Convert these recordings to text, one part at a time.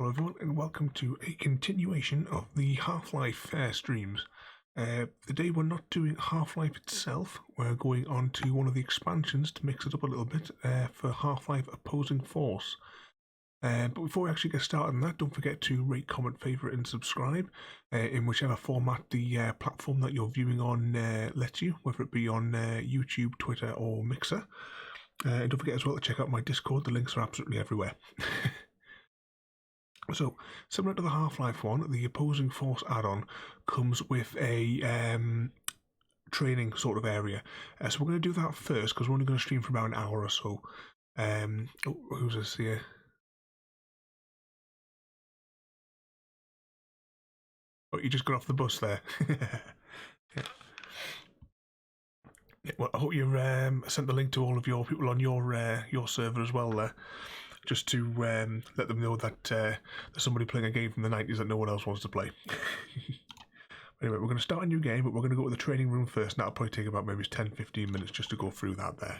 Hello everyone and welcome to a continuation of the Half-Life streams. Today we're not doing Half-Life itself, we're going on to one of the expansions to mix it up a little bit for Half-Life Opposing Force. But before we actually get started on that, don't forget to rate, comment, favourite and subscribe in whichever format the platform that you're viewing on lets you, whether it be on YouTube, Twitter or Mixer. And don't forget as well to check out my Discord, the links are absolutely everywhere. So, similar to the Half-Life one, the Opposing Force add-on comes with a training sort of area. So we're going to do that first because we're only going to stream for about an hour or so. Who's this here? Oh, you just got off the bus there. Yeah. Yeah, well, I hope you've sent the link to all of your people on your server as well there. Just to let them know that there's somebody playing a game from the 90s that no one else wants to play. Anyway, we're going to start a new game, but we're going to go to the training room first, and that'll probably take about maybe 10-15 minutes just to go through that there.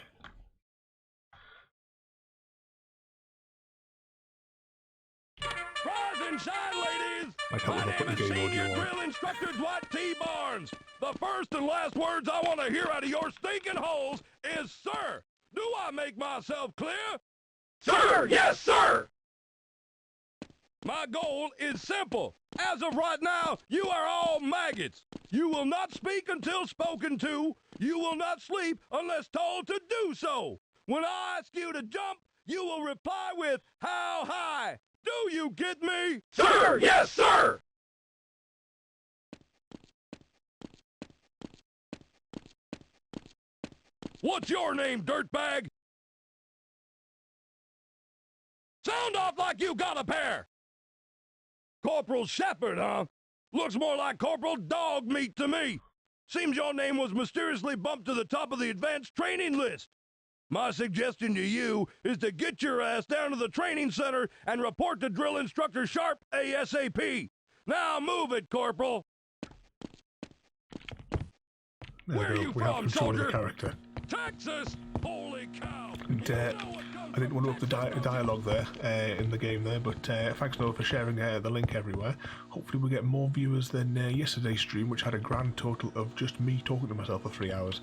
Rise and shine, ladies! My name is Senior Drill Instructor Dwight T. Barnes. The first and last words I want to hear out of your stinking holes is, sir. Do I make myself clear? Sir! Yes, sir! My goal is simple. As of right now, you are all maggots. You will not speak until spoken to. You will not sleep unless told to do so. When I ask you to jump, you will reply with, how high? Do you get me? Sir! Yes, sir! What's your name, dirtbag? Sound off like you got a pair! Corporal Shepherd, huh? Looks more like Corporal Dog Meat to me. Seems your name was mysteriously bumped to the top of the advanced training list. My suggestion to you is to get your ass down to the training center and report to Drill Instructor Sharp ASAP. Now move it, Corporal. Where are you from, soldier? Character. Texas! Holy cow! And, I didn't want to up the dialogue there in the game there, but thanks Noah for sharing the link everywhere. Hopefully we get more viewers than yesterday's stream, which had a grand total of just me talking to myself for 3 hours.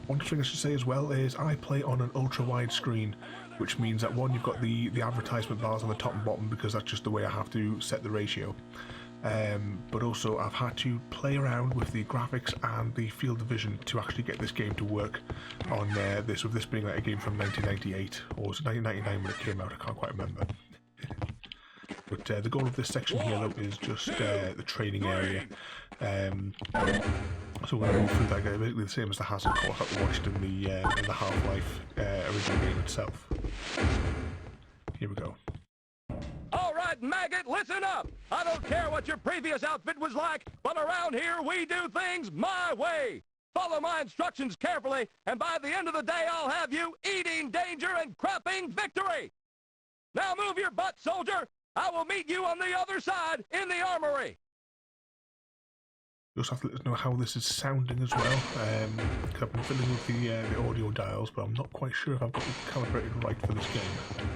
One thing I should say as well is I play on an ultra-wide screen, which means that one, you've got the advertisement bars on the top and bottom because that's just the way I have to set the ratio. But also I've had to play around with the graphics and the field of vision to actually get this game to work on this, with this being like a game from 1998, or was it 1999 when it came out, I can't quite remember. But the goal of this section here though is just the training area. So we're going to go through that game, basically the same as the hazard course that we watched in the Half-Life original game itself. Here we go. All right, maggot, listen up. I don't care what your previous outfit was like, but around here we do things my way. Follow my instructions carefully, and by the end of the day I'll have you eating danger and crapping victory. Now move your butt, soldier. I will meet you on the other side in the armory. You also have to let us know how this is sounding as well. I've been fiddling with the audio dials, but I'm not quite sure if I've got it calibrated right for this game.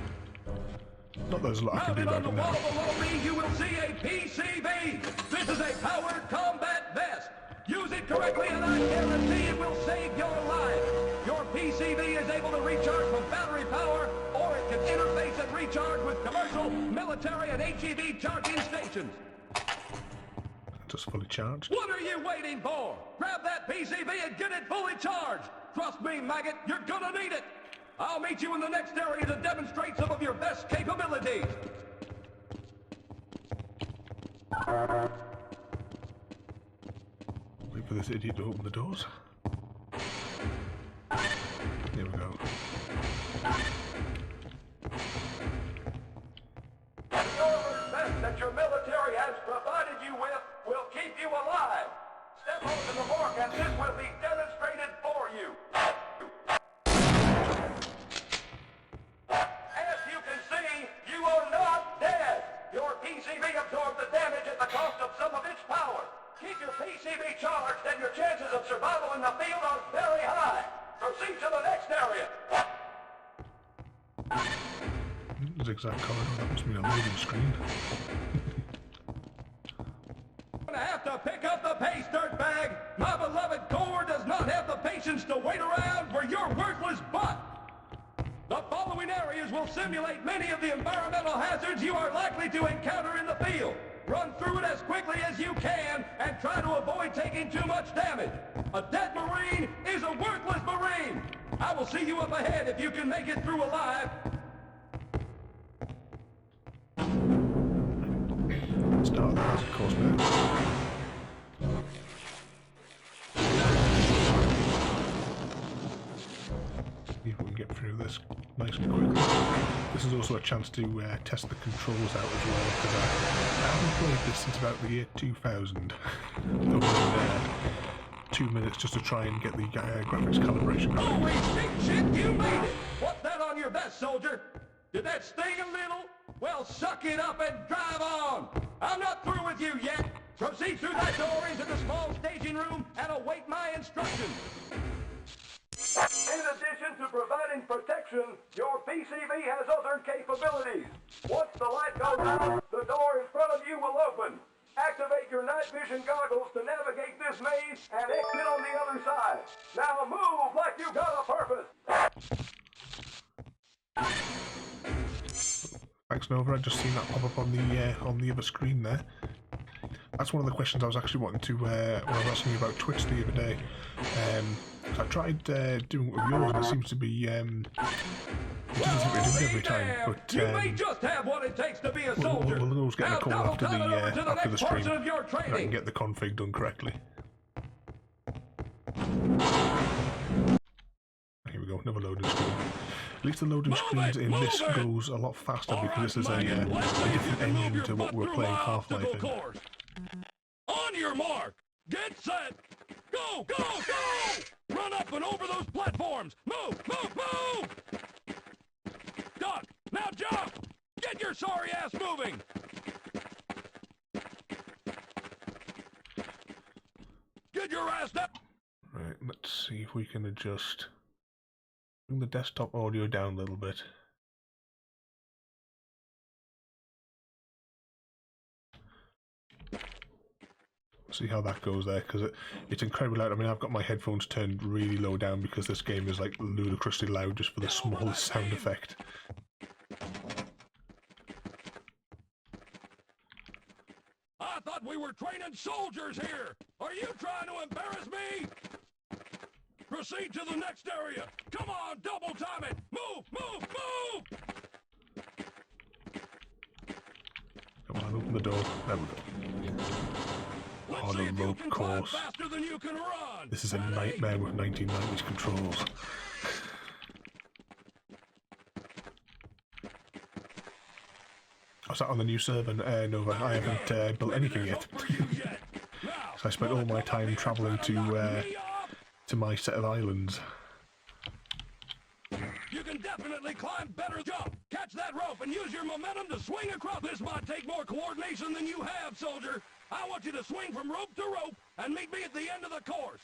Not that there's a lot I can do about it now. On the wall below me, you will see a PCV. This is a powered combat vest. Use it correctly and I guarantee it will save your life. Your PCV is able to recharge from battery power, or it can interface and recharge with commercial, military, and HEV charging stations. Just fully charged. What are you waiting for? Grab that PCV and get it fully charged. Trust me, maggot, you're gonna need it. I'll meet you in the next area to demonstrate some of your best capabilities. Wait for this idiot to open the doors. Here we go. The best that your military has provided you with will keep you alive. Step onto the mark and this will be demonstrated for you. As you can see, you are not dead. Your PCV absorbed the damage at the cost of some of its power. Keep your PCV charged and your chances of survival in the field are very high. Proceed to the next area. Zigzag corridor, that must mean a loading screen. Gonna have to pick up the pace, dirtbag. My beloved Corps does not have the patience to wait around for your worthless butt. The following areas will simulate many of the environmental hazards you are likely to encounter in the field. Run through it as quickly as you can and try to avoid taking too much damage. A dead Marine is a worthless Marine. I will see you up ahead if you can make it through alive. Start that, of course, now. See if we can get through this nice and quickly. This is also a chance to test the controls out as well, because I haven't played this since about the year 2000. Over 2 minutes just to try and get the graphics calibration right. Holy shit, you made it! What's that on your vest, soldier? Did that sting a little? Well, suck it up and drive on! I'm not through with you yet! Proceed through that door into the small staging room and await my instructions. In addition to providing protection, your PCV has other capabilities. Once the light goes out, the door in front of you will open. Activate your night vision goggles to navigate this maze and exit on the other side. Now move like you got a purpose. Thanks, Nova. I just seen that pop up on the other screen there. That's one of the questions I was actually wanting to when I was asking you about Twitch the other day. I tried doing it with yours, and it seems to be it doesn't seem to do it every time. But you may just have what it takes to be a soldier. we'll always get a call after the stream. Of your I can get the config done correctly. Here we go, another loading screen. At least the loading screens in this goes a lot faster because this is a different engine to what we're playing Half-Life in. On your mark, get set, go, go, go! Run up and over those platforms. Move, move, move! Duck, now jump! Get your sorry ass moving! Get your ass down! Right, let's see if we can adjust. Bring the desktop audio down a little bit. See how that goes there, because it's incredibly loud. I mean, I've got my headphones turned really low down because this game is like ludicrously loud just for the smallest sound effect. I thought we were training soldiers here. Are you trying to embarrass me? Proceed to the next area. Come on, double time it. Move, move, move! Come on, open the door. There we go. Oh, the rope course. This is a nightmare with 1990s controls. I was on the new server, Nova. I haven't built anything yet. So I spent all my time travelling to my set of islands. You can definitely climb better. Jump, catch that rope, and use your momentum to swing across. This might take more coordination than you have, soldier. I want you to swing from rope to rope and meet me at the end of the course.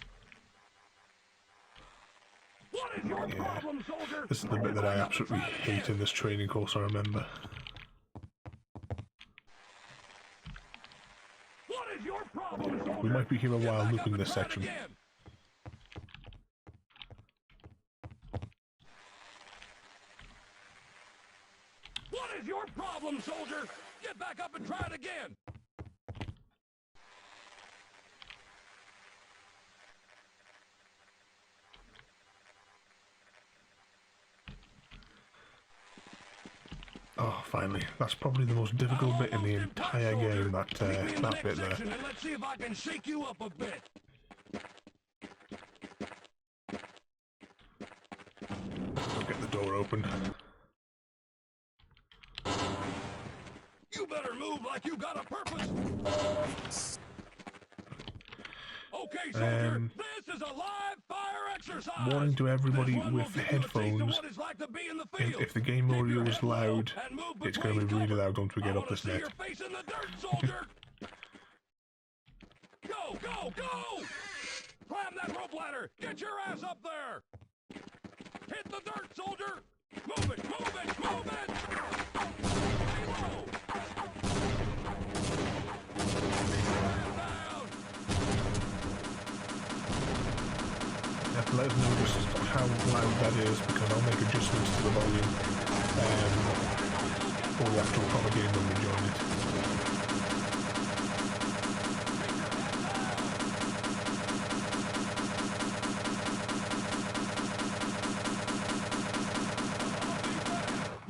What is your problem, soldier? This is the bit that I absolutely hate in this training course, I remember. What is your problem, soldier? We might be here a while looping this section. What is your problem, soldier? Get back up and try it again. Oh, finally. That's probably the most difficult bit in the entire game, that bit there. Let's see if I can shake you up a bit. I'll get the door open. You better move like you got a purpose. Okay, soldier, this is a live fire exercise. Warning to everybody with headphones, if the game audio is loud, it's going to be really loud once we get up this net. Your face in the dirt, soldier. Go, go, go! Climb that rope ladder. Get your ass up there. Hit the dirt, soldier. Move it, move it, move it! Stay low! Down! You have to let us know just how loud that is, because I'll make adjustments to the volume for the actual proper game when we join it.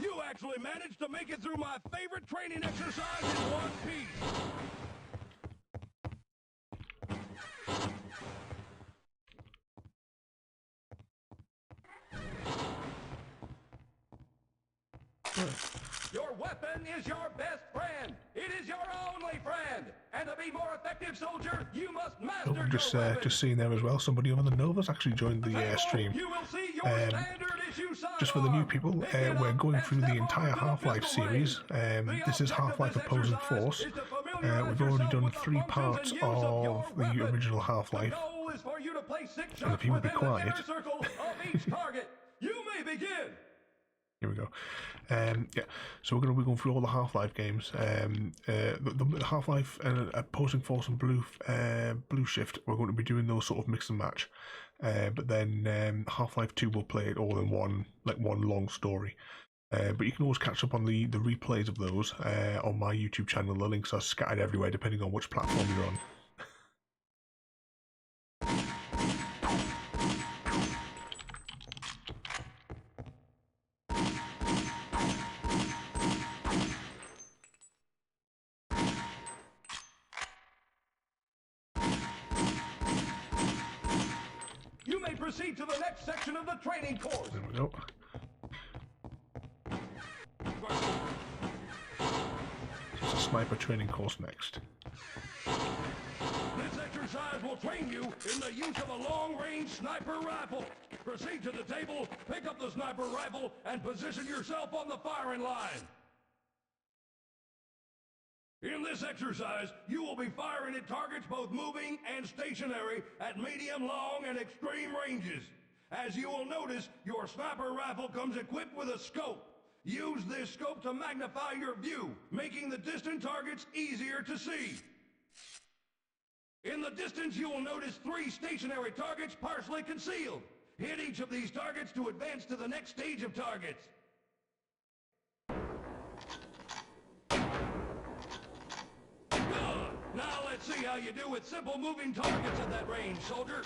You actually managed to make it through my favorite training exercise in one piece. Your weapon is your best friend. It is your only friend. And to be more effective, soldier, you must master your weapon. Just seeing there as well, somebody other than Nova's actually joined the stream. You will see your standard issue Just for the new people, we're going through the entire Half-Life series. This is Half-Life Opposing Force. We've already done 3 parts of the original Half-Life. And if you would be quiet... You may begin. Here we go. Yeah, so we're going to be going through all the Half-Life games. The Half-Life Opposing Force and Blue Shift, we're going to be doing those sort of mix and match. But then Half-Life 2 will play it all in one long story. But you can always catch up on the replays of those on my YouTube channel. The links are scattered everywhere depending on which platform you're on. You may proceed to the next section of the training course. There we go. It's a sniper training course next. This exercise will train you in the use of a long-range sniper rifle. Proceed to the table, pick up the sniper rifle, and position yourself on the firing line. In this exercise, you will be firing at targets both moving and stationary at medium, long, and extreme ranges. As you will notice, your sniper rifle comes equipped with a scope. Use this scope to magnify your view, making the distant targets easier to see. In the distance, you will notice 3 stationary targets partially concealed. Hit each of these targets to advance to the next stage of targets. Now let's see how you do with simple moving targets at that range, soldier.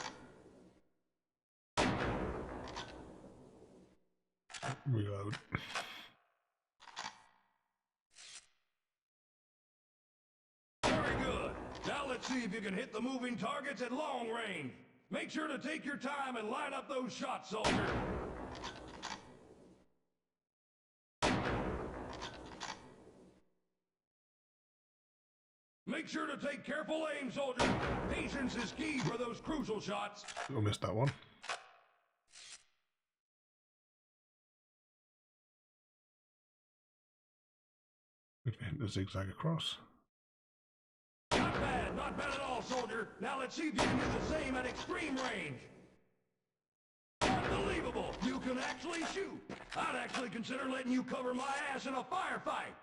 Reload. Very good. Now let's see if you can hit the moving targets at long range. Make sure to take your time and line up those shots, soldier. Make sure to take careful aim, soldier. Patience is key for those crucial shots. I missed that one. We've hit the zigzag across. Not bad at all, soldier. Now let's see if you can do the same at extreme range. Unbelievable! You can actually shoot. I'd actually consider letting you cover my ass in a firefight.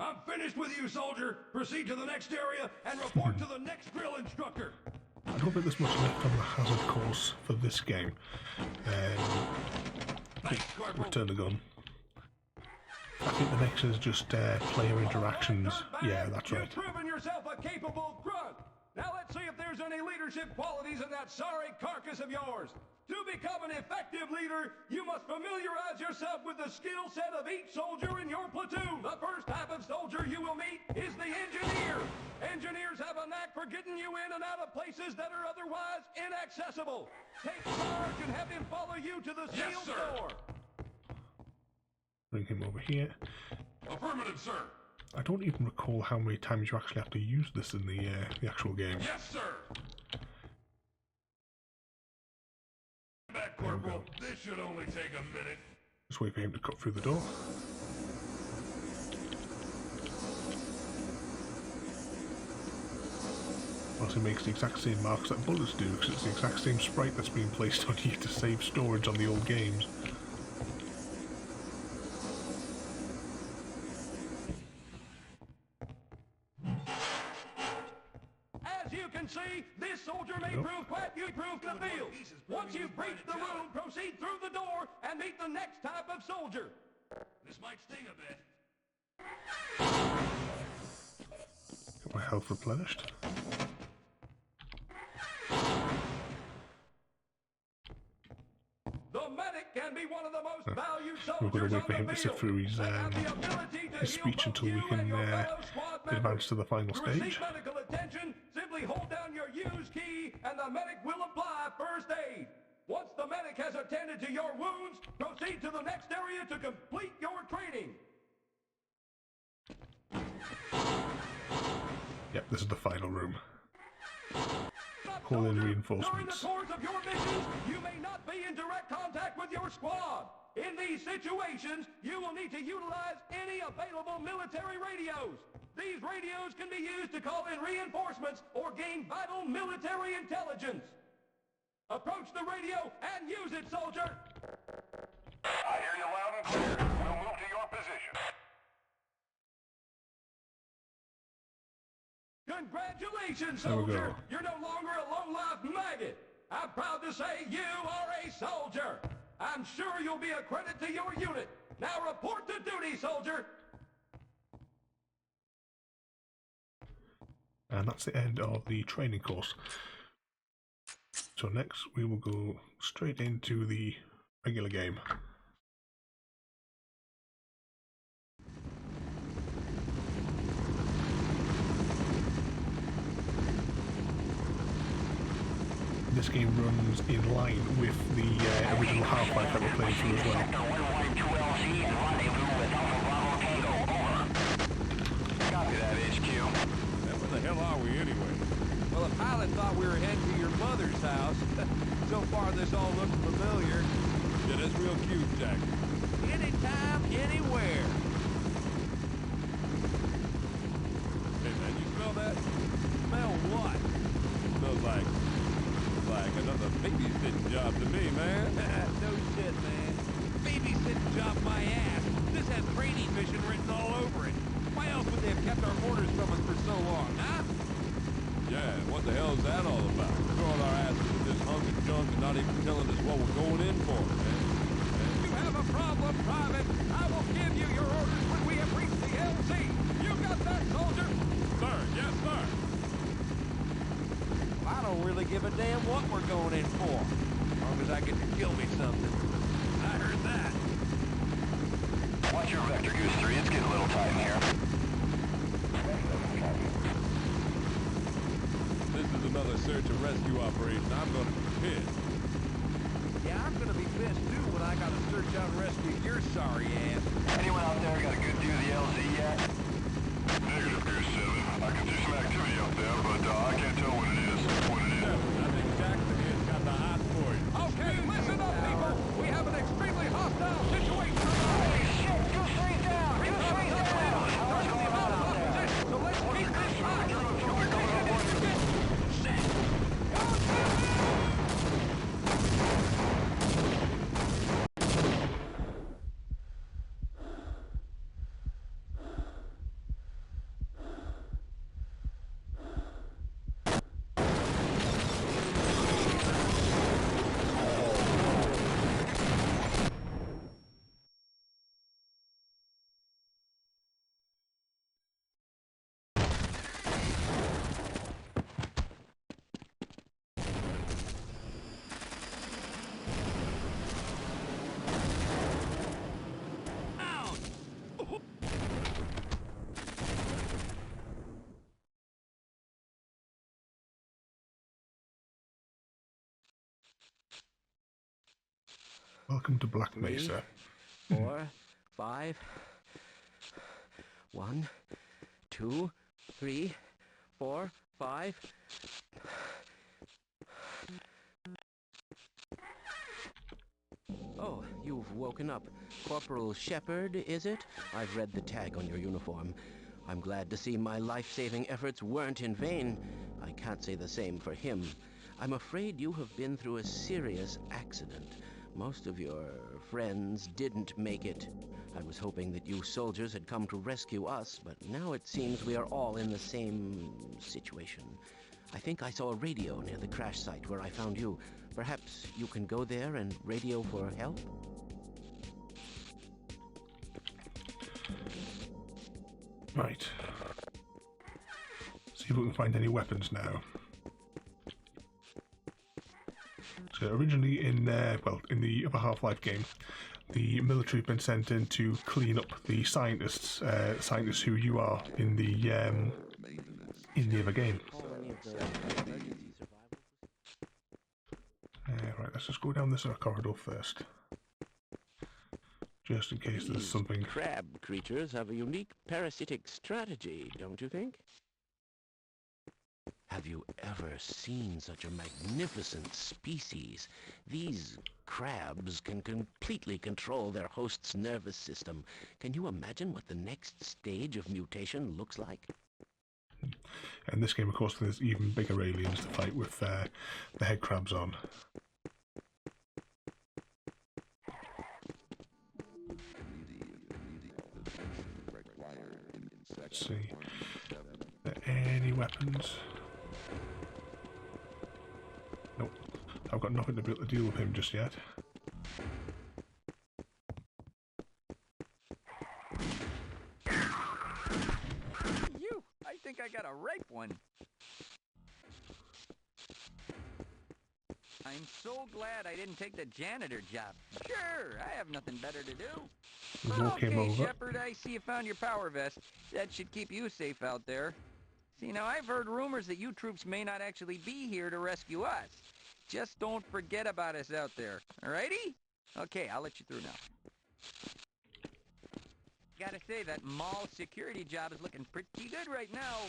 I'm finished with you, soldier. Proceed to the next area and report to the next drill instructor. I don't think there's much left on the hazard course for this game. Return the gun. I think the next is just player interactions. Yeah, that's right. You've proven yourself a capable grunt. Now let's see if there's any leadership qualities in that sorry carcass of yours. To become an effective leader, you must familiarize yourself with the skill set of each soldier in your platoon. The first type of soldier you will meet is the engineer. Engineers have a knack for getting you in and out of places that are otherwise inaccessible. Take charge and have him follow you to the sealed door. Bring him over here. Affirmative, sir. I don't even recall how many times you actually have to use this in the actual game. Yes, sir. Back, Corporal. This should only take a minute. Just wait for him to cut through the door. Also makes the exact same marks that bullets do, because it's the exact same sprite that's being placed on you to save storage on the old games. This soldier may prove quite you prove the field. Once you've breached the room, proceed through the door and meet the next type of soldier. This might sting a bit. Get my health replenished. The medic can be one of the most valued We're going soldiers to wait for on him the to sit field. through his They have the ability to heal speech both until we you and can your fellow squad members. advance to the final To stage. receive medical attention, simply hold down your use key and the medic will apply first aid. Once the medic has attended to your wounds, proceed to the next area to complete your training. Yep, this is the final room. Call in reinforcements. During the course of your missions, you may not be in direct contact with your squad. In these situations, you will need to utilize any available military radios. These radios can be used to call in reinforcements or gain vital military intelligence. Approach the radio and use it, soldier! I hear you loud and clear. We'll move to your position. Congratulations, There we soldier! go. You're no longer a low-life maggot. I'm proud to say you are a soldier. I'm sure you'll be a credit to your unit. Now report to duty, soldier! And that's the end of the training course. So next we will go straight into the regular game. This game runs in line with the original Half-Life that we're playing through as well. Copy that, HQ. Where the hell are we anyway? Well, the pilot thought we were heading to your mother's house. So far, this all looks familiar. Yeah, that's real cute, Jack. Anytime, anywhere. Hey, man, you smell that? Smell what? Smells like another babysitting job to me, man. No shit, man. Babysitting job my ass. This has training mission written all over it. Why else would they have kept our orders from us for so long, huh? Yeah, what the hell is that all about? Throwing our asses in this hunk of junk and not even telling us what we're going in for, man. You have a problem, Private. I will give you your orders when we have reached the LZ. You got that, soldier? Sir, yes, sir. I don't really give a damn what we're going in for. As long as I get to kill me something. I heard that. Watch your vector, Goose 3. It's getting a little tight in here. This is another search and rescue operation. I'm gonna be pissed. Yeah, I'm gonna be pissed too when I gotta search out and rescue your sorry ass. Anyone out there got a good view of the LZ yet? Negative, Goose 7. I can see some activity out there, but I can't tell what it is. I think Jackson here's got the hot for you. Okay, listen up, people. We have an extremely hostile situation. Holy shit! Goose 3's down! Goose 3's down! What's going on out there? So let's keep this tight. Welcome to Black Mesa. 4, 5. 1, 2, 3, 4, 5. Oh, you've woken up. Corporal Shepard, is it? I've read the tag on your uniform. I'm glad to see my life-saving efforts weren't in vain. I can't say the same for him. I'm afraid you have been through a serious accident. Most of your friends didn't make it. I was hoping that you soldiers had come to rescue us, but now it seems we are all in the same situation. I think I saw a radio near the crash site where I found you. Perhaps you can go there and radio for help? Right. See if we can find any weapons now. So originally in in the other Half-Life game, the military have been sent in to clean up the scientists who you are in the other game. Right, let's just go down this corridor first, just in case there's something. Crab creatures have a unique parasitic strategy, don't you think? Have you ever seen such a magnificent species? These crabs can completely control their host's nervous system. Can you imagine what the next stage of mutation looks like? In this game, of course, there's even bigger aliens to fight with the head crabs on. Let's see. Are there any weapons? Nope. I've got nothing to be able to deal with him just yet. I think I got a ripe one. I'm so glad I didn't take the janitor job. Sure, I have nothing better to do. More came over. Shepard, I see you found your power vest. That should keep you safe out there. See, now I've heard rumors that you troops may not actually be here to rescue us. Just don't forget about us out there, alrighty? Okay, I'll let you through now. Gotta say, that mall security job is looking pretty good right now.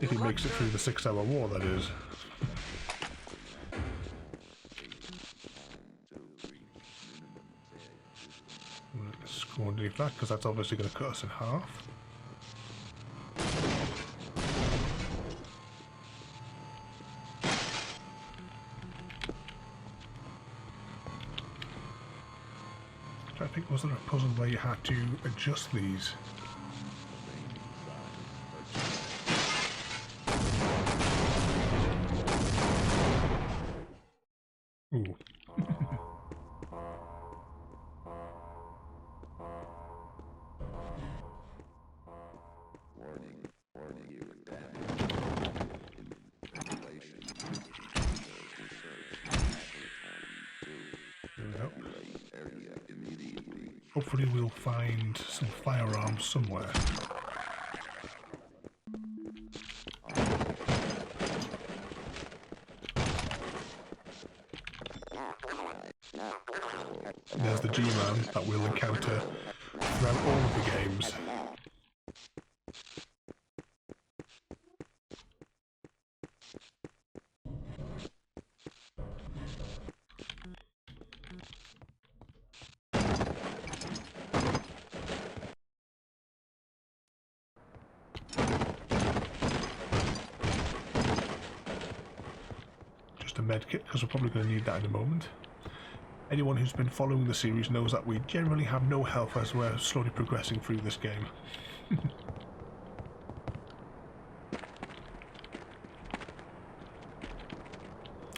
If he makes it through the 6-hour war, that is. Let's go underneath that, because that's obviously going to cut us in half. I think, was there a puzzle where you had to adjust these? Ooh. Hopefully we'll find some firearms somewhere. There's the G-Man that we'll encounter throughout all of the games. Just a med kit, because we're probably going to need that in a moment. Anyone who's been following the series knows that we generally have no health as we're slowly progressing through this game.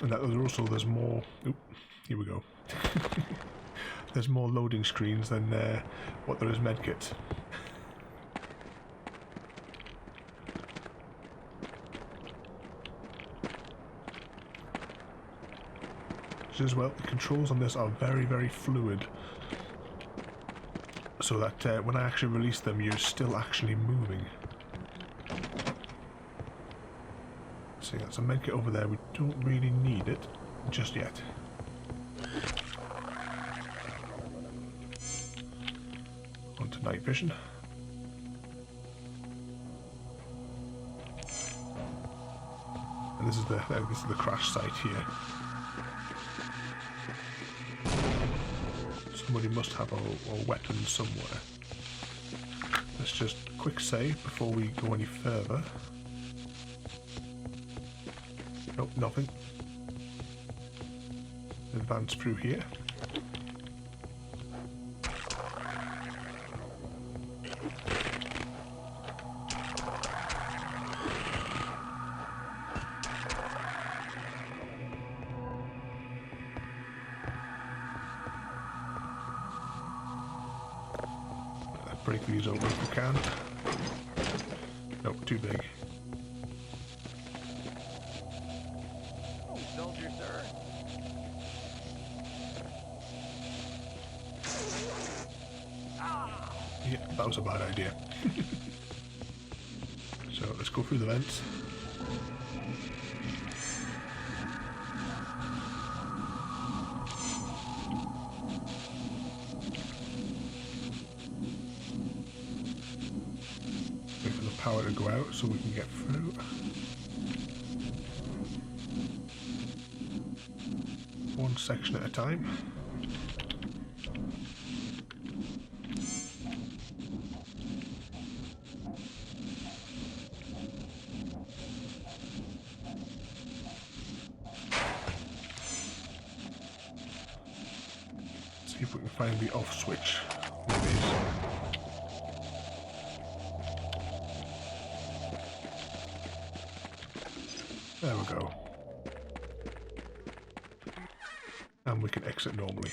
And that there's more... Oop, here we go. There's more loading screens than what there is medkits. As well, the controls on this are very, very fluid, so that when I actually release them, you're still actually moving. See, that's a medkit over there. We don't really need it just yet. On to night vision. And this is the crash site here. Somebody must have a weapon somewhere. Let's just quick save before we go any further. Nope, nothing. Advance through here. break these open if we can. Nope, too big. Oh, soldier, sir. Yeah, that was a bad idea. So let's go through the vents. Wait for the power to go out so we can get through. One section at a time. See if we can find the off switch. There it is. There we go. And we can exit normally.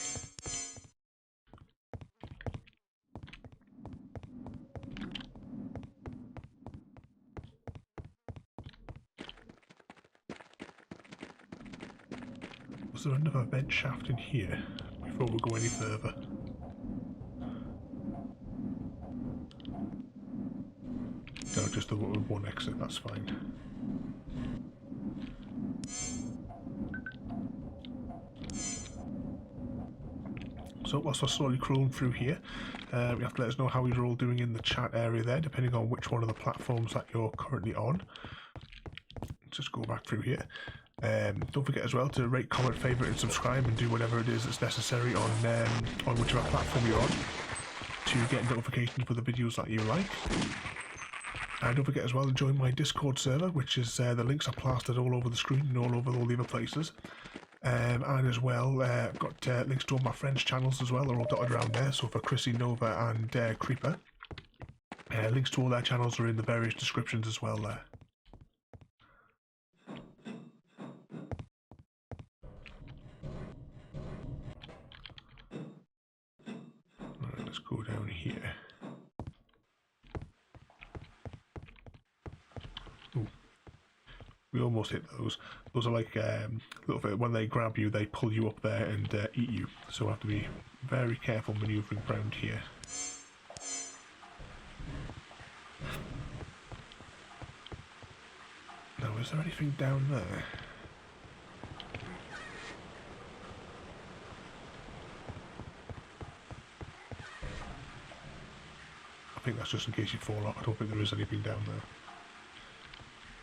Was there another vent shaft in here before we go any further? No, just the one exit, that's fine. So whilst we're slowly crawling through here, you have to let us know how you're all doing in the chat area there, depending on which one of the platforms that you're currently on. Just go back through here. Don't forget as well to rate, comment, favourite and subscribe and do whatever it is that's necessary on whichever platform you're on to get notifications for the videos that you like. And don't forget as well to join my Discord server, which is the links are plastered all over the screen and all over all the other places. And as well, I've got links to all my friends' channels as well. They're all dotted around there. So for Chrissy, Nova and Creeper, links to all their channels are in the various descriptions as well there. Right, let's go down here. Ooh. We almost hit those. Those are like little bit, when they grab you, they pull you up there and eat you. So I have to be very careful manoeuvring around here. Now, is there anything down there? I think that's just in case you fall off. I don't think there is anything down there.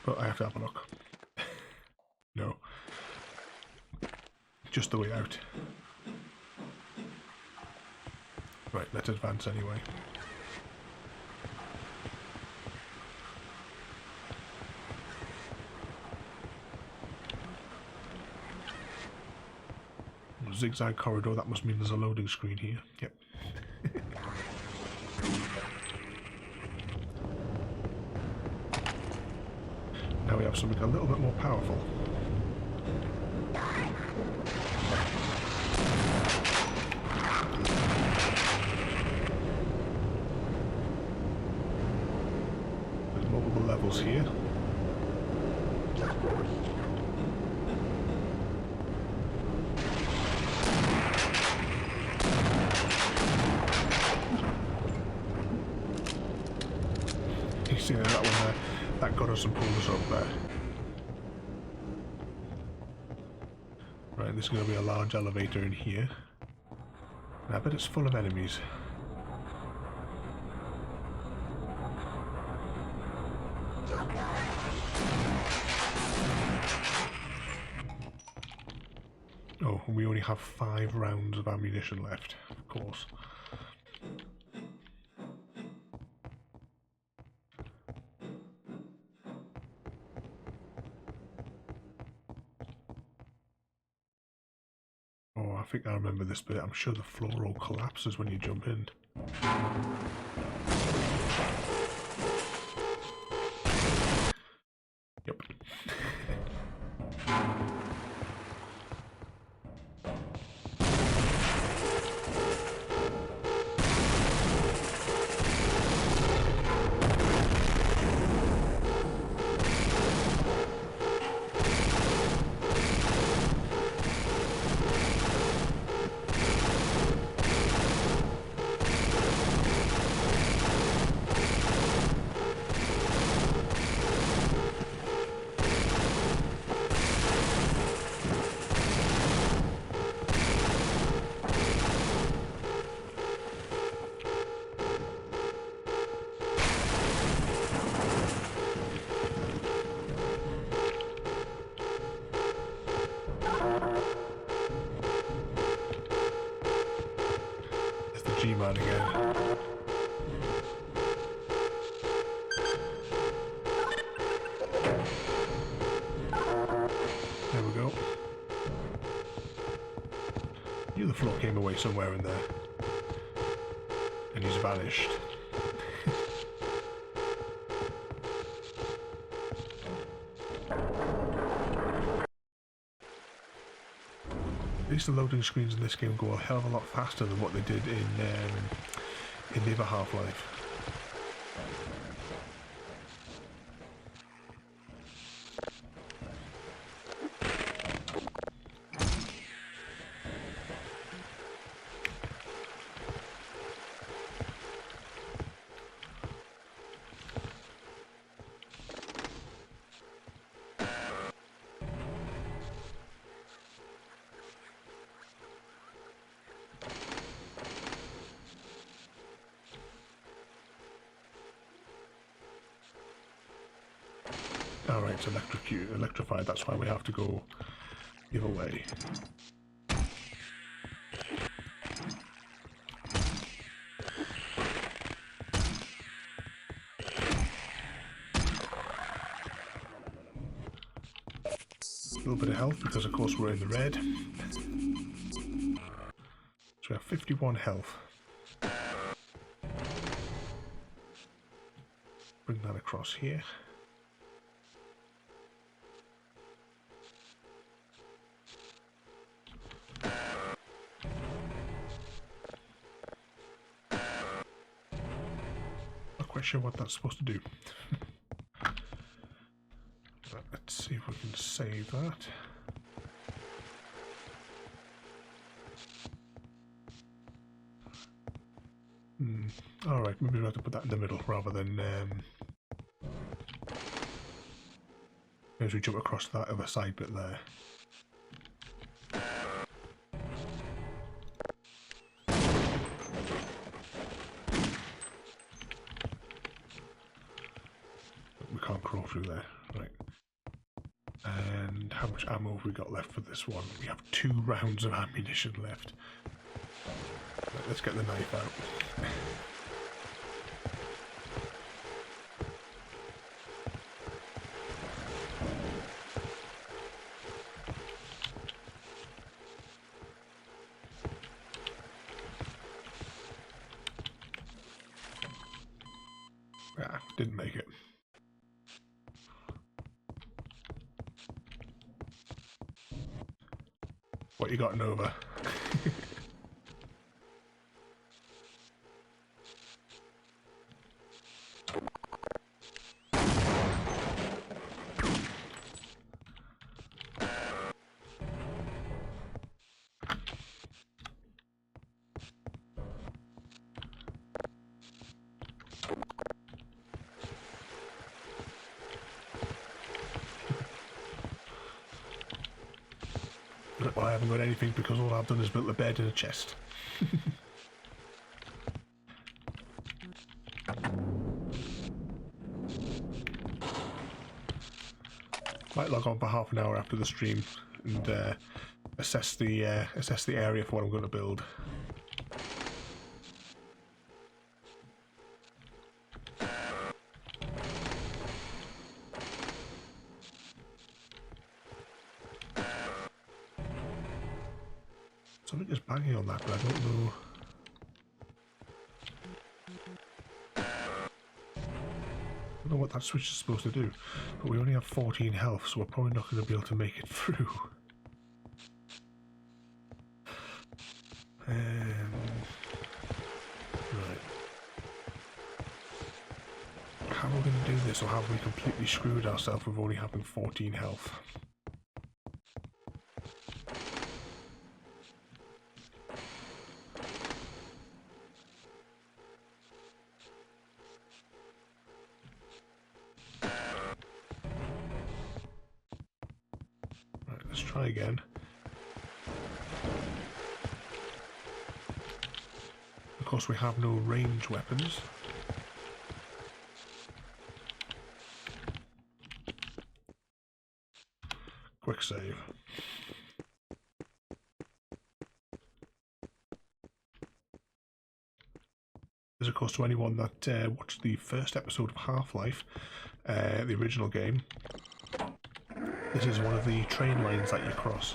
But I have to have a look. No. Just the way out. Right, let's advance anyway. Zigzag corridor, that must mean there's a loading screen here. Yep. Now we have something a little bit more powerful. There's multiple levels here. You see that one there? That got us and pulled us up there. Right, there's going to be a large elevator in here. And I bet it's full of enemies. Oh, and we only have 5 rounds of ammunition left, of course. Oh, I think I remember this bit. I'm sure the floor all collapses when you jump in. Yep. down again. There we go. Knew the floor came away somewhere in there. And he's vanished. At least the loading screens in this game go a hell of a lot faster than what they did in the other Half-Life. Alright, it's electrified, that's why we have to go the other way. A little bit of health because of course we're in the red. So we have 51 health. Bring that across here. Quite sure what that's supposed to do. Let's see if we can save that. Alright, maybe we'll have to put that in the middle rather than as we jump across that other side bit there. Crawl through there, right? And how much ammo have we got left for this one? We have 2 rounds of ammunition left. Right, let's get the knife out. Ah, didn't make it. What you got, Nova? Well, I haven't got anything because all I've done is built a bed and a chest. Might log on for half an hour after the stream and assess the area for what I'm going to build. Something is banging on that, but I don't know. I don't know what that switch is supposed to do. But we only have 14 health, so we're probably not going to be able to make it through. Right. How are we going to do this, or have we completely screwed ourselves with only having 14 health? Let's try again. Of course, we have no range weapons. Quick save. of course, to anyone that watched the first episode of Half-Life, the original game, this is one of the train lines that you cross.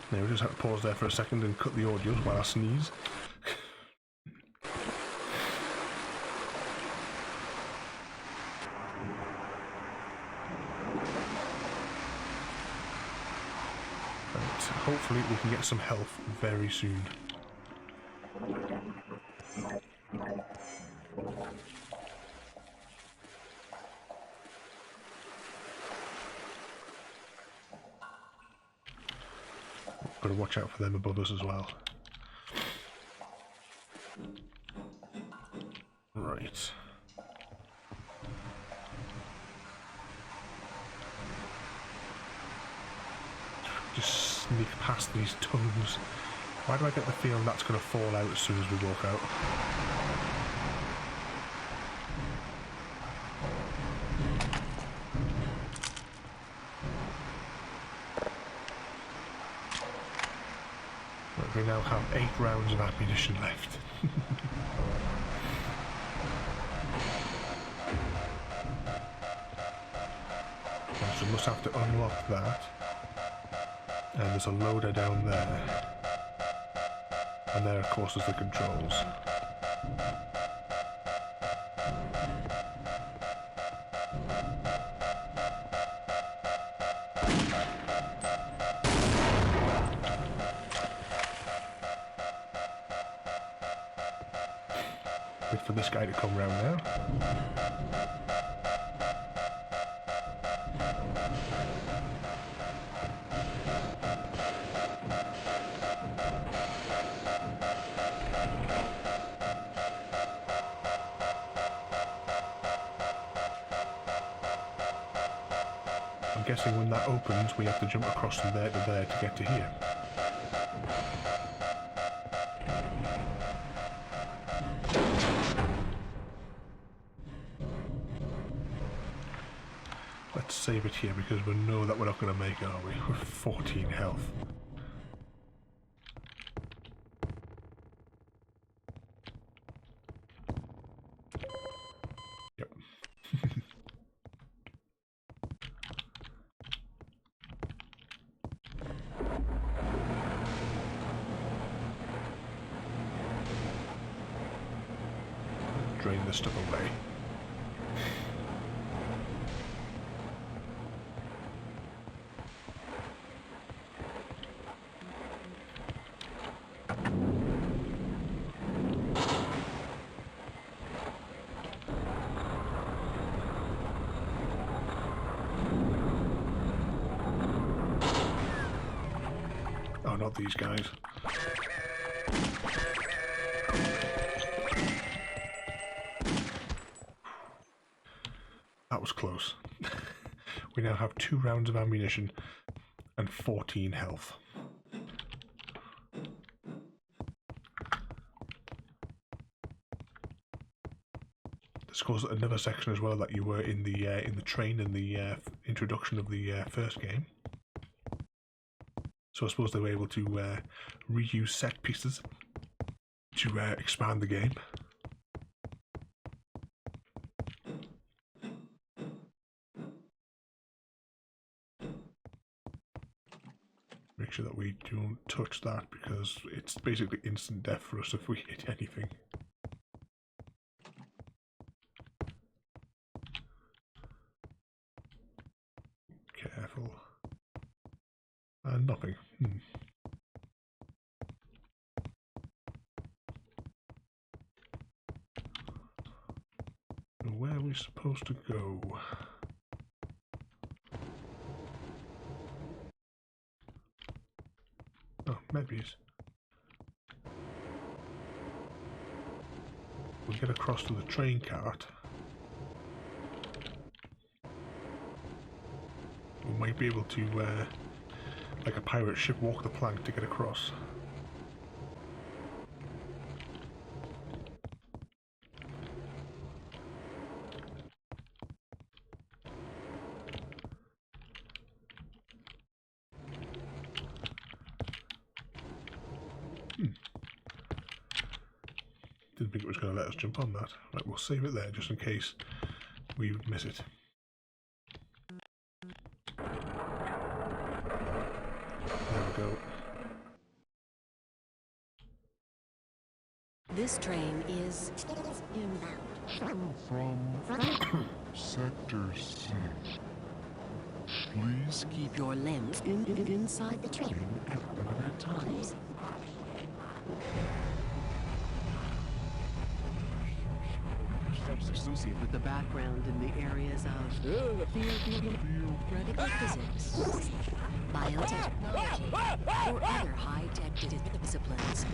Now we just have to pause there for a second and cut the audio while I sneeze. Right, hopefully we can get some health very soon. Got to watch out for them above us as well. Right. Just sneak past these tongues. Why do I get the feeling that's going to fall out as soon as we walk out? We now have 8 rounds of ammunition left. So we must have to unlock that. And there's a loader down there. And there, of course, is the controls. Wait for this guy to come round now. I'm guessing when that opens, we have to jump across from there to there to get to here. Let's save it here because we know that we're not going to make it, are we? With 14 health. Yep. Drain this stuff away. Oh, not these guys. That was close. We now have 2 rounds of ammunition and 14 health. This goes another section as well that you were in the train in the introduction of the first game. So I suppose they were able to reuse set pieces to expand the game. Make sure that we don't touch that because it's basically instant death for us if we hit anything. Careful. And nothing. Where are we supposed to go? Oh, maybe we'll get across to the train cart. We might be able to, like a pirate ship, walk the plank to get across. Didn't think it was going to let us jump on that. Right, we'll save it there just in case we miss it. There we go. This train is inbound. From Sector C. Please Keep your limbs inside the train at all times. Associated with the background in the areas of theoretical physics, biotechnology, or other high-tech disciplines.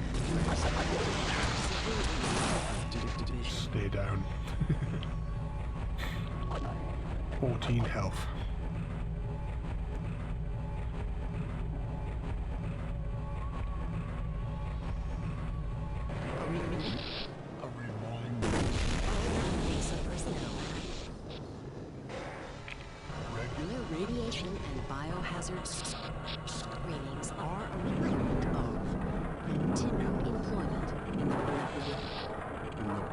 Stay down. 14 health. a reminder. Regular radiation and biohazard screenings are a requirement of continued employment in the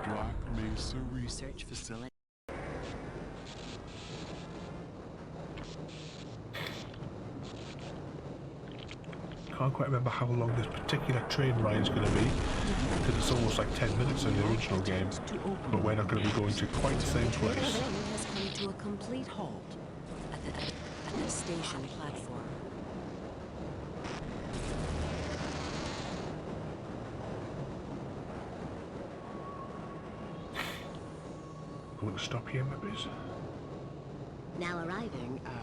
Black Mesa research facility. Can't quite remember how long this particular train ride is going to be, because it's almost like 10 minutes in the original game, but we're not going to be going to quite the same place. The train has come to a complete halt at the station platform. I'm going to stop here, maybe. Now arriving at...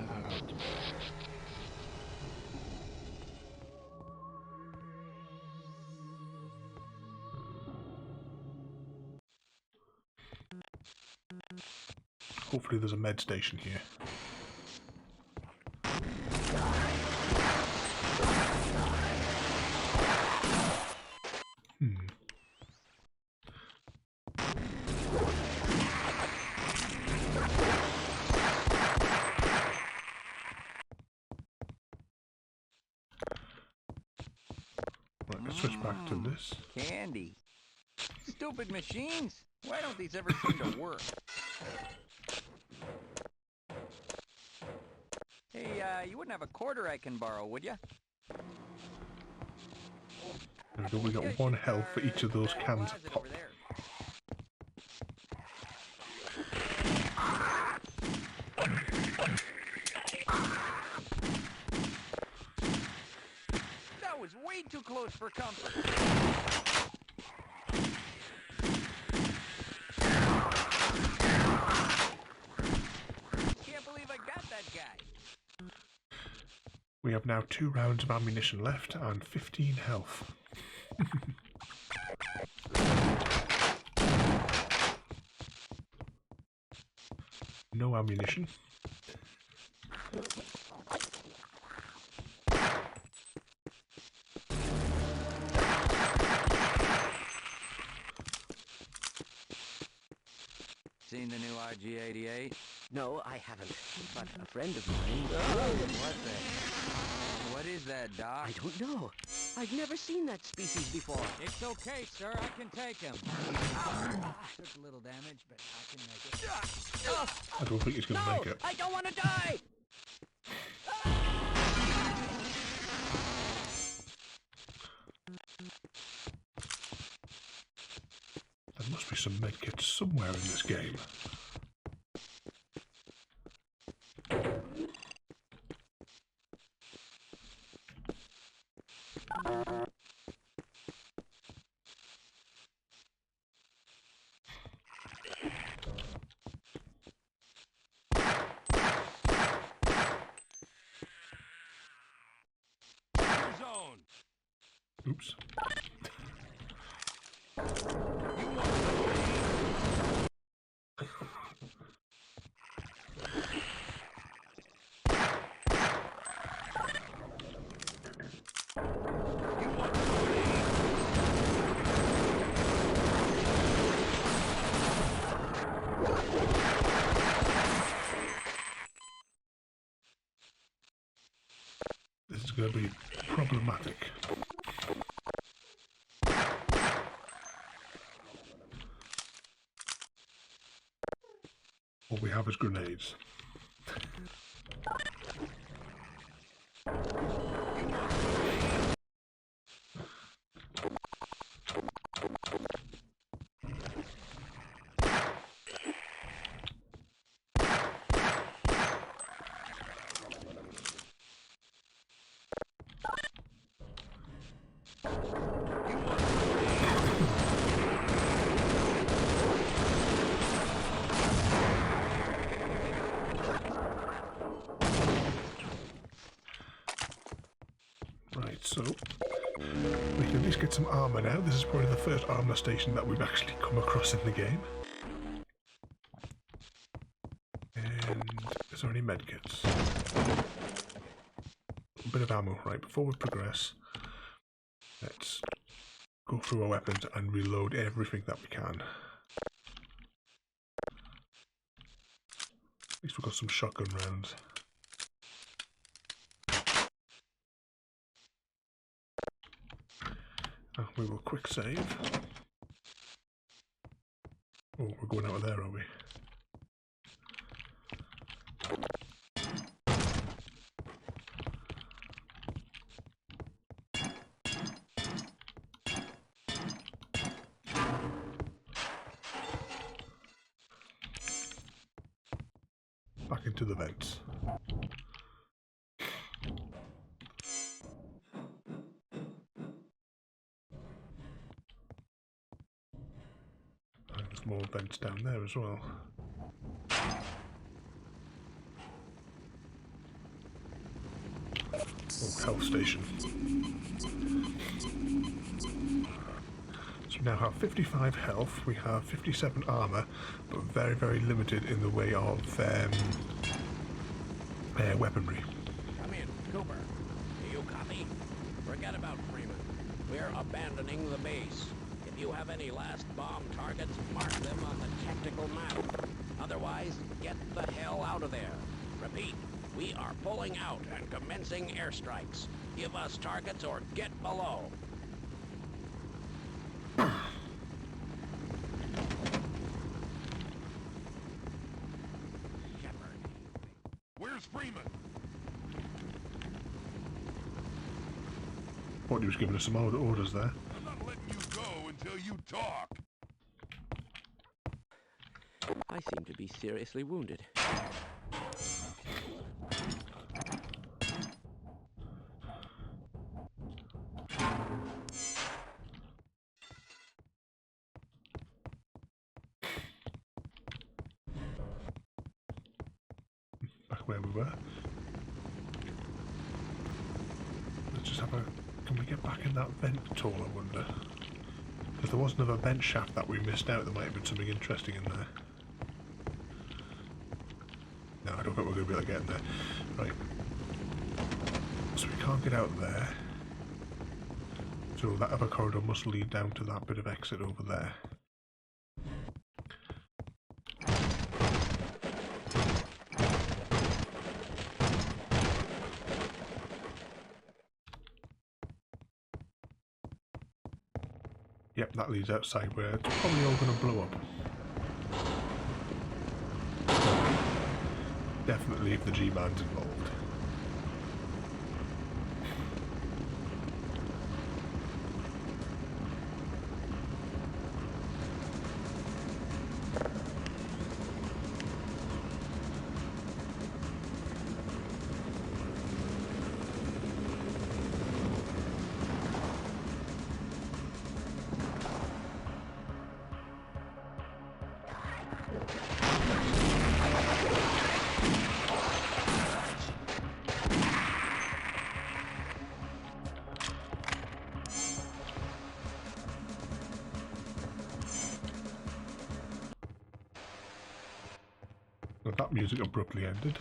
Hopefully there's a med station here. Right, let's switch back to this. Candy. Stupid machines. Why don't these ever seem to work? Hey, you wouldn't have a quarter I can borrow, would ya? There we go, we got 1 health for each of those cans of pop. Over there. That was way too close for comfort. Can't believe I got that guy. We have now 2 rounds of ammunition left and 15 health. No ammunition. Seen the new RG-88? No, I haven't. But a friend of mine... What is that, Doc? I don't know. I've never seen that species before. It's okay, sir. I can take him. Took a little damage, but I can make it. I don't think he's going to make it. I don't want to die! There must be some medkits somewhere in this game. Zone. Oops. This is going to be problematic. have is grenades. Right, so we can at least get some armour now. This is probably the first armour station that we've actually come across in the game. And is there any medkits? A bit of ammo. Right, before we progress, let's go through our weapons and reload everything that we can. At least we've got some shotgun rounds. We will quick save. Oh, we're going out of there, are we? Back into the vents. There's more vents down there as well. Oh, health station. So we now have 55 health, we have 57 armour, but very, very limited in the way of weaponry. Come in, Cooper. Do you copy? Forget about Freeman. We're abandoning the base. If you have any last bomb targets, mark them on the tactical map. Otherwise, get the hell out of there. Repeat, we are pulling out and commencing airstrikes. Give us targets or get below. Where's Freeman? Thought he was giving us some orders there. I'm not letting you go until you talk. I seem to be seriously wounded. Back where we were. Let's just have a... Can we get back in that vent at all, I wonder? Because there was another vent shaft that we missed out. There might have been something interesting in there. No, I don't think we're going to be able to get in there. Right. So we can't get out there. So that other corridor must lead down to that bit of exit over there. Yep, that leads outside where it's probably all going to blow up. Definitely if the G-Man's involved. Well, that music abruptly ended.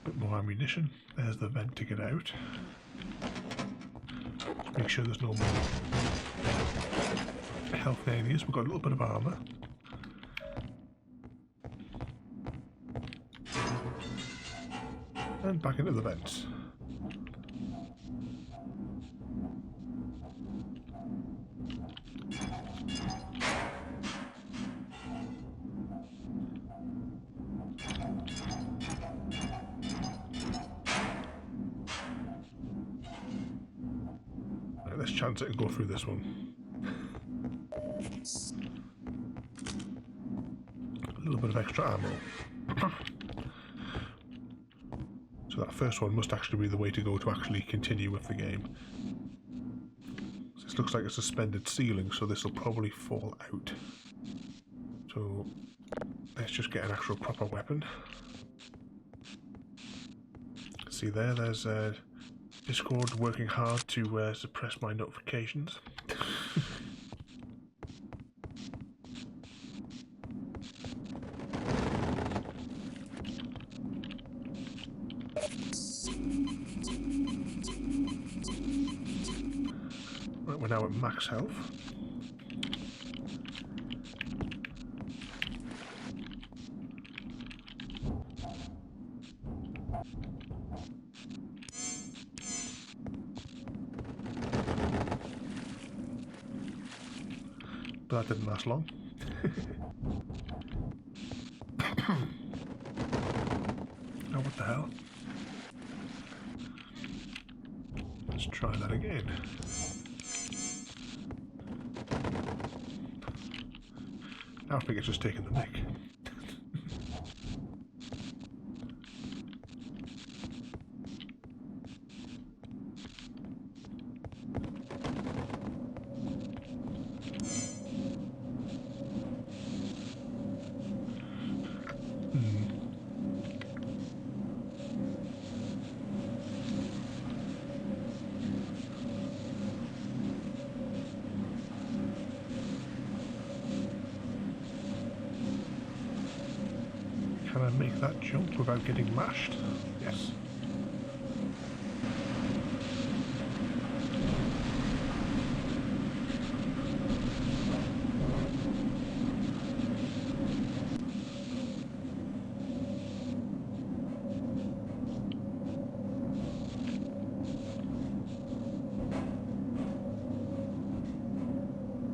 Bit more ammunition. There's the vent to get out. Make sure there's no more. health areas. We've got a little bit of armour. And back into the vents. Right, let's chance it and go through this one. A little bit of extra ammo. So that first one must actually be the way to go to actually continue with the game. So this looks like a suspended ceiling, so this will probably fall out. So let's just get an actual proper weapon. See there's Discord working hard to suppress my notifications. Right, we're now at max health. But that didn't last long. Oh, what the hell? Let's try that again. Now I think it's just taking the mic. Can I make that jump without getting mashed? Yes.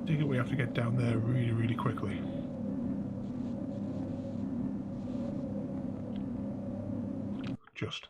I think we have to get down there really, really quickly. Just.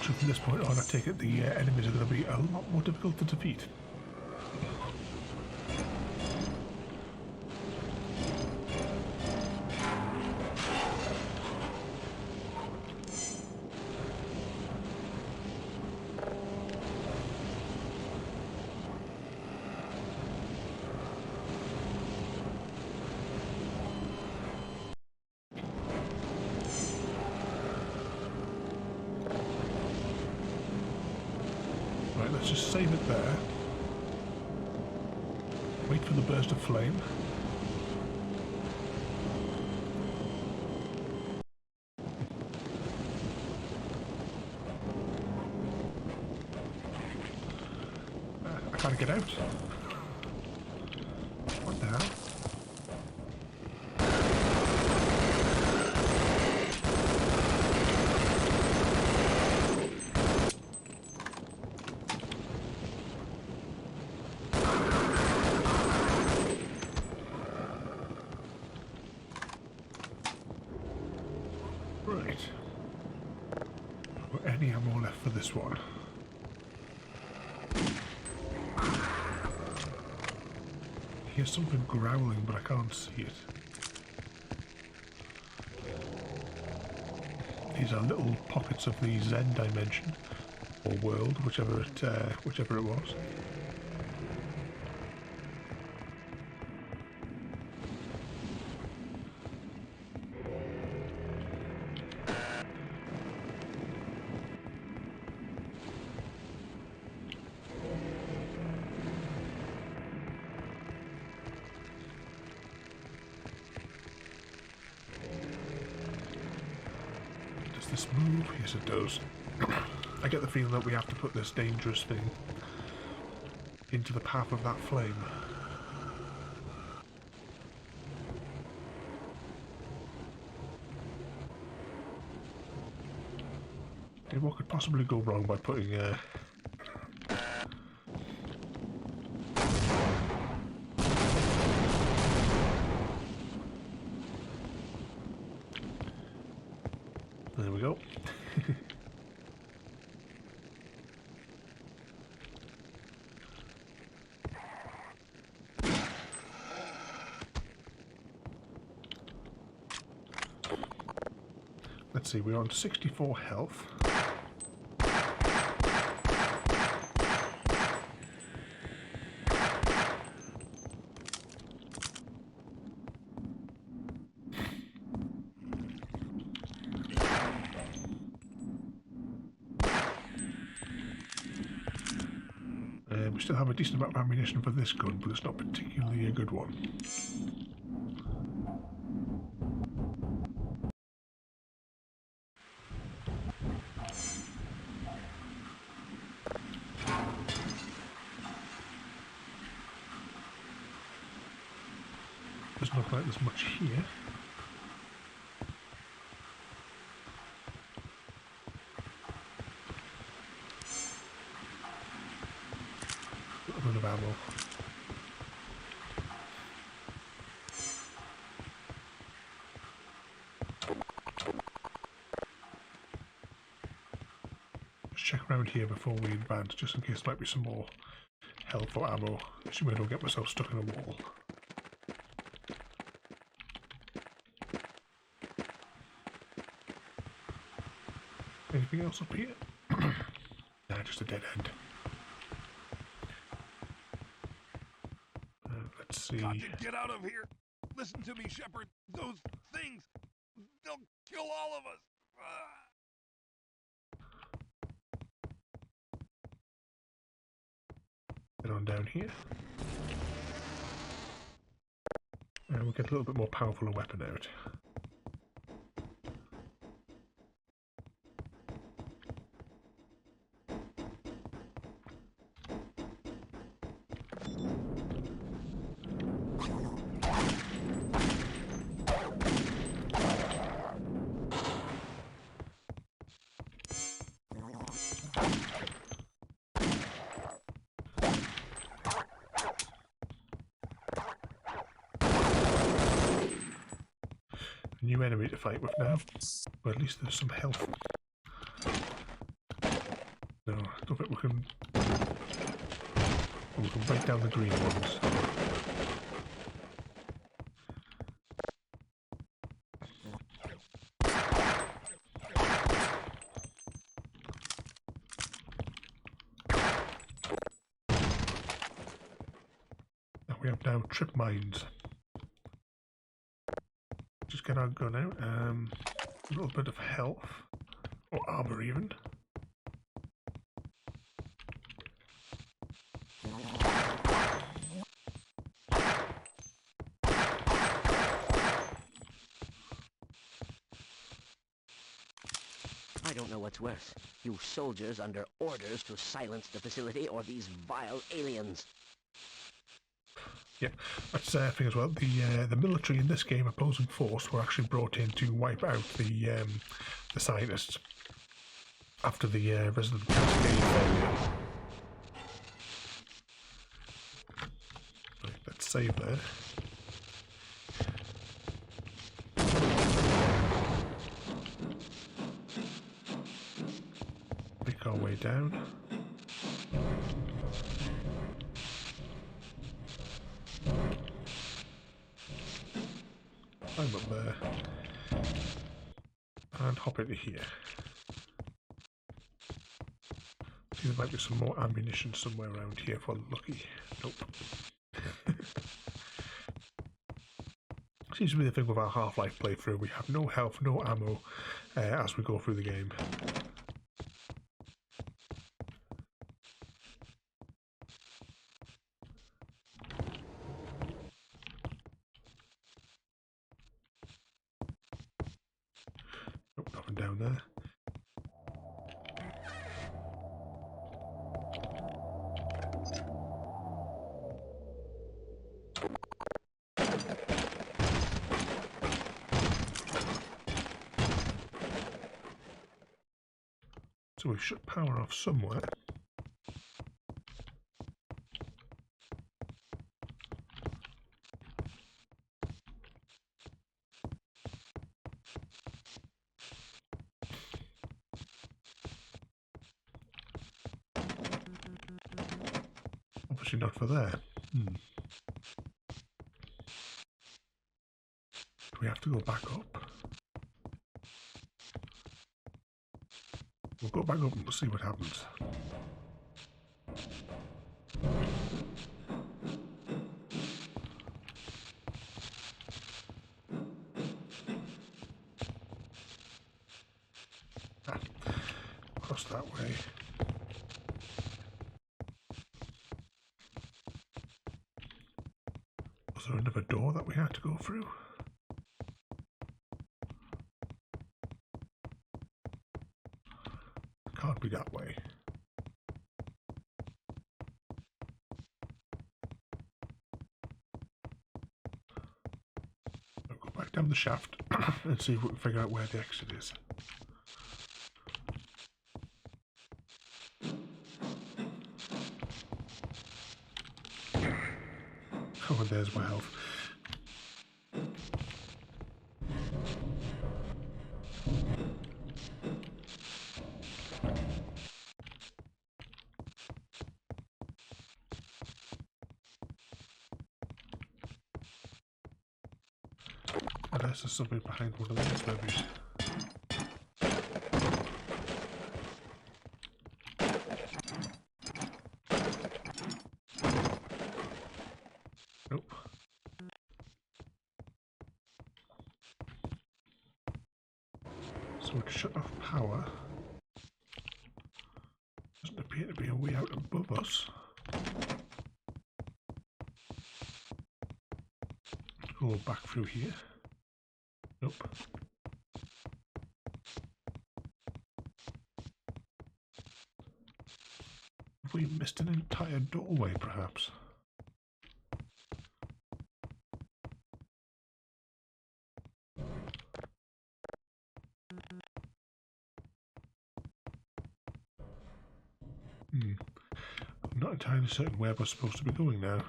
So from this point on, I take it the enemies are going to be a lot more difficult to defeat. Right, let's just save it there. Wait for the burst of flame. I can't get out. What the hell? Right. Got any ammo this one. I hear something growling, but I can't see it. These are little pockets of the Zen dimension, or world, whichever it was. Does this move? Yes, it does. I get the feeling that we have to put this dangerous thing into the path of that flame. Okay, what could possibly go wrong by putting there we go. Let's see, we're on 64 health. We still have a decent amount of ammunition for this gun, but it's not particularly a good one. Doesn't look like there's much here. A little bit of ammo. Let's check around here before we advance, just in case there might be some more health or ammo. Assuming I don't get myself stuck in a wall. Anything else up here? Nah, just a dead end. Let's see. Got to get out of here. Listen to me, Shepard. Those things, they'll kill all of us. Get on down here. And we'll get a little bit more powerful a weapon out. New enemy to fight with now, but at least there's some health. No, I don't think we can break down the green ones. Now we have now trip mines. Just get our gun out. A little bit of health, or armor even. I don't know what's worse. You soldiers under orders to silence the facility, or these vile aliens. Yeah, that's the thing as well. The military in this game, opposing force, were actually brought in to wipe out the scientists after the Resident Cascade failure. Right, let's save there. Make our way down. Climb up there. And hop into here. See, there might be some more ammunition somewhere around here if we're lucky. Nope. Seems to be the thing with our Half-Life playthrough. We have no health, no ammo as we go through the game. Nope, nothing down there. So we shut power off somewhere. Obviously not for there. Do we have to go back up? We'll go back up and we'll see what happens. Across that way. Was there another door that we had to go through? Can't be that way. I'll go back down the shaft and see if we can figure out where the exit is. Oh, and there's my health. Unless there's something behind one of these, maybe. Nope. So we'd shut off power. Doesn't appear to be a way out above us. Go back through here. Nope. Have we missed an entire doorway, perhaps? I'm not entirely certain where we're supposed to be going now.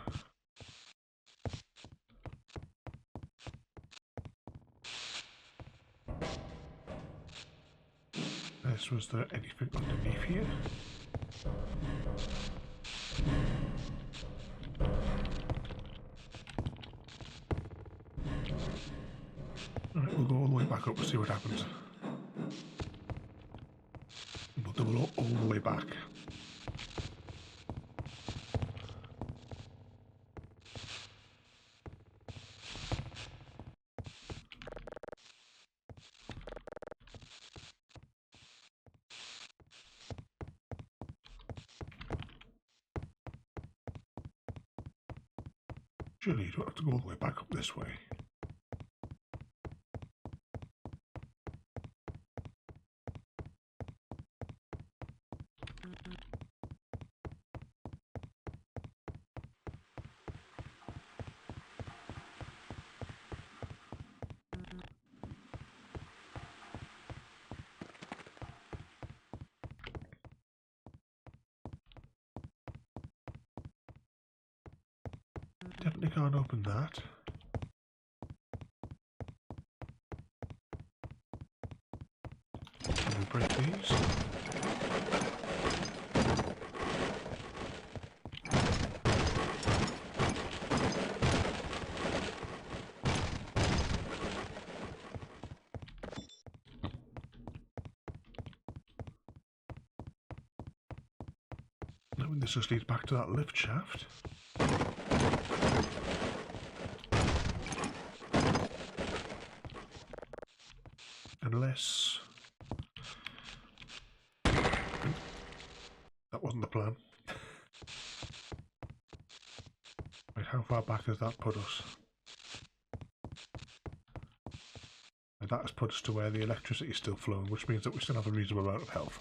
Was there anything underneath here? Alright, we'll go all the way back up and see what happens. We'll do it all the way back. Surely you don't have to go all the way back up this way. Definitely can't open that. Can we break these? I mean, this just leads back to that lift shaft. Unless... that wasn't the plan. Right, how far back has that put us? And that has put us to where the electricity is still flowing, which means that we still have a reasonable amount of health.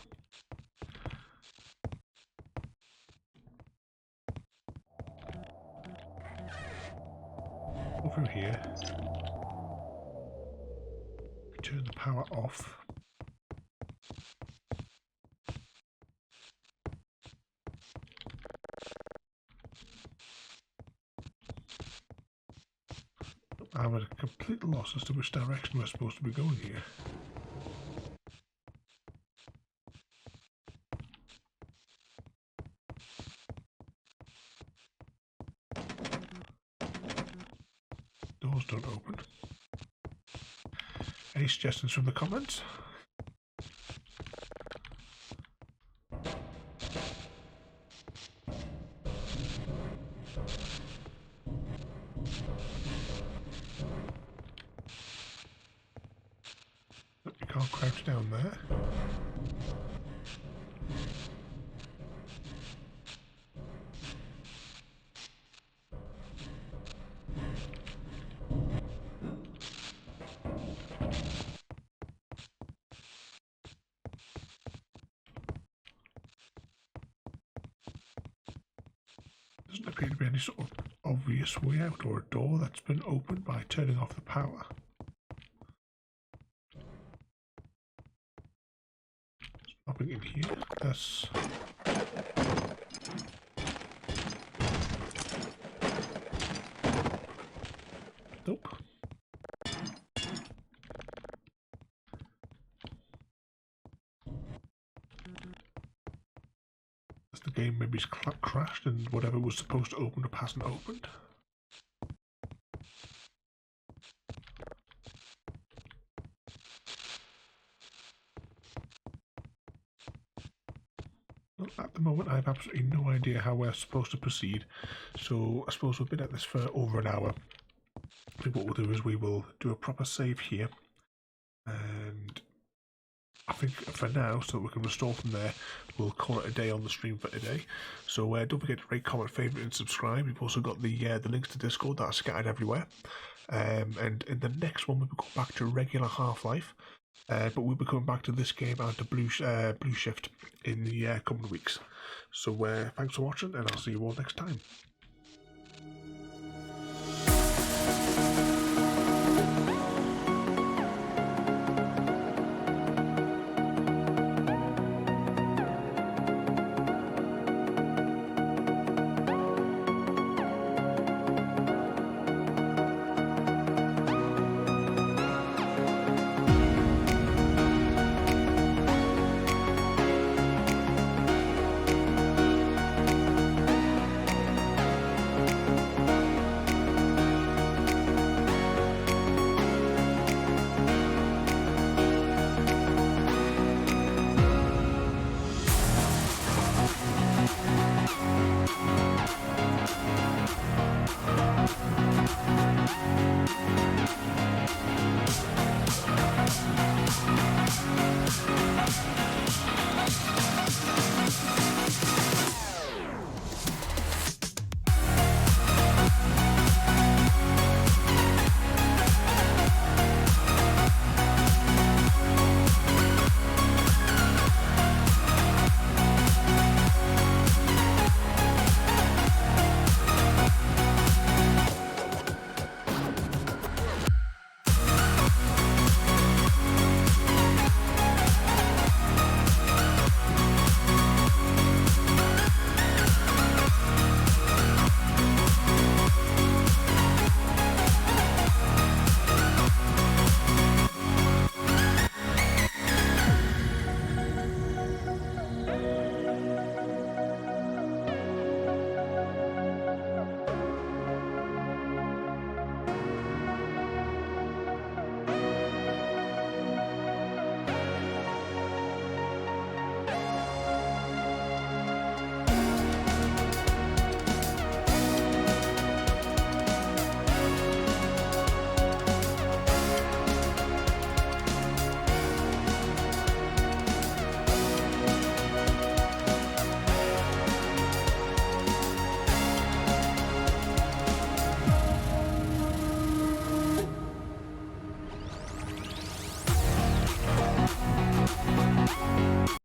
Over here, we turn the power off. I'm at a complete loss as to which direction we're supposed to be going here. Doors don't open. Any suggestions from the comments? You can't crouch down there. Doesn't appear to be any sort of obvious way out or a door that's been opened by turning off the power. Nothing in here. That's... nope. As the game maybe crashed and whatever was supposed to open up hasn't opened. Well, at the moment I have absolutely no idea how we're supposed to proceed, so I suppose we've been at this for over an hour. I think what we'll do is we will do a proper save here, and I think for now, so that we can restore from there, we'll call it a day on the stream for today. So don't forget to rate, comment, favourite and subscribe. We've also got the links to Discord that are scattered everywhere. And in the next one we'll go back to regular Half-Life, but we'll be coming back to this game and to Blue Shift in the coming weeks. So thanks for watching, and I'll see you all next time.